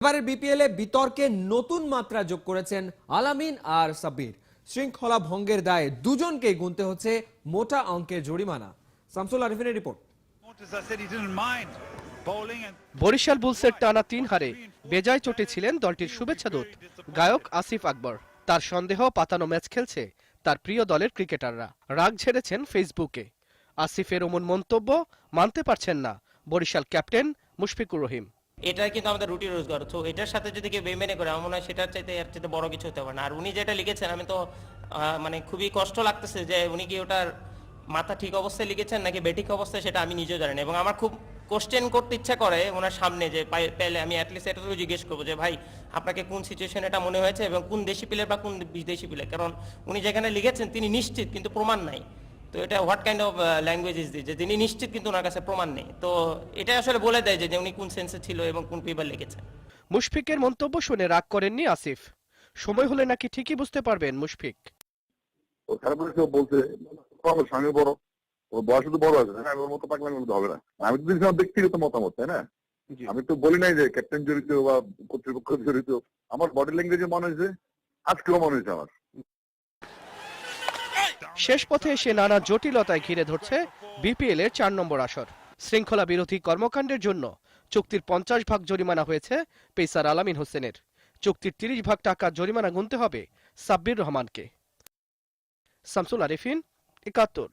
এবারে বিপিএল এ বিতর্কে নতুন মাত্রা যোগ করেছেন আলামিন আর সাব্বির। শৃঙ্খলা ভঙ্গের দায়ে দুজনকেই গুনতে হচ্ছে মোটা অঙ্কের জরিমানা। শামসুল আরিফিনের রিপোর্ট। বরিশাল বুলসের টানা ৩ হারে বেজায় চোটে ছিলেন দলটির শুভেচ্ছা দূত গায়ক আসিফ আকবর। তার সন্দেহ পাতানো ম্যাচ খেলছে তার প্রিয় দলের ক্রিকেটাররা। রাগ ঝেড়েছেন ফেসবুকে। আসিফের এমন মন্তব্য মানতে পারছেন না বরিশাল ক্যাপ্টেন মুশফিকুর রহিম। এটা কিন্তু আমাদের রুটি রোজগার, তো এটার সাথে যদি কেউ বেমেনে করে আমার মনে হয় সেটার চাইতে এর চাইতে বড় কিছু হতে পারে না। আর উনি যেটা লিখেছেন আমি তো মানে খুবই কষ্ট লাগতেছে যে উনি কি ওটার মাথা ঠিক অবস্থায় লিখেছেন নাকি বেঠিক অবস্থায় সেটা আমি নিজেও জানি না। এবং আমার খুব কোশ্চেন করতে ইচ্ছা করে ওনার সামনে যে পেলে আমি অ্যাটলিস্ট এটাও জিজ্ঞেস করবো যে ভাই আপনাকে কোন সিচুয়েশন এটা মনে হয়েছে এবং কোন দেশি প্লেয়ার বা কোন বিদেশি প্লেয়ার, কারণ উনি যেখানে লিখেছেন তিনি নিশ্চিত কিন্তু প্রমাণ নাই। তো এটা what kind of language is this যে তিনি নিশ্চিত কিন্তু ওনার কাছে প্রমাণ নেই। তো এটা আসলে বলে দেয় যে উনি কোন সেন্সে ছিল এবং কোন পেপার লিখেছেন। মুশফিকের মন্তব্য শুনে রাগ করেননি আসিফ। সময় হলে নাকি ঠিকই বুঝতে পারবেন মুশফিক। ও খারাপ বলছে স্বামী বড়, ওর বয়স তো বড় আছে, হ্যাঁ, ওর মতো পাকলাম হবে না। আমি তো দিয়েছিলাম ব্যক্তিগত মতামত, তাই না? আমি তো বলি নাই যে ক্যাপ্টেন জড়িত বা কর্তৃপক্ষ জড়িত। আমার বডি ল্যাঙ্গুয়েজে মনে হয়েছে, আজকেও মনে হয়েছে আমার। শেষ পথে এসে নানা জটিলতায় ঘিরে ধরছে বিপিএল এর ৪ নম্বর আসর। শৃঙ্খলা বিরোধী কর্মকাণ্ডের জন্য চুক্তির ৫০ ভাগ জরিমানা হয়েছে পেসার আলামিন হোসেনের। চুক্তির ৩০ ভাগ টাকা জরিমানা গুনতে হবে সাব্বির রহমানকে। শামসুল আরিফিন, ৭১।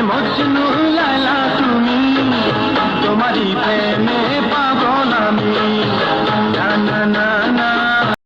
মজনু লালা তুমি তোমারই প্রেমে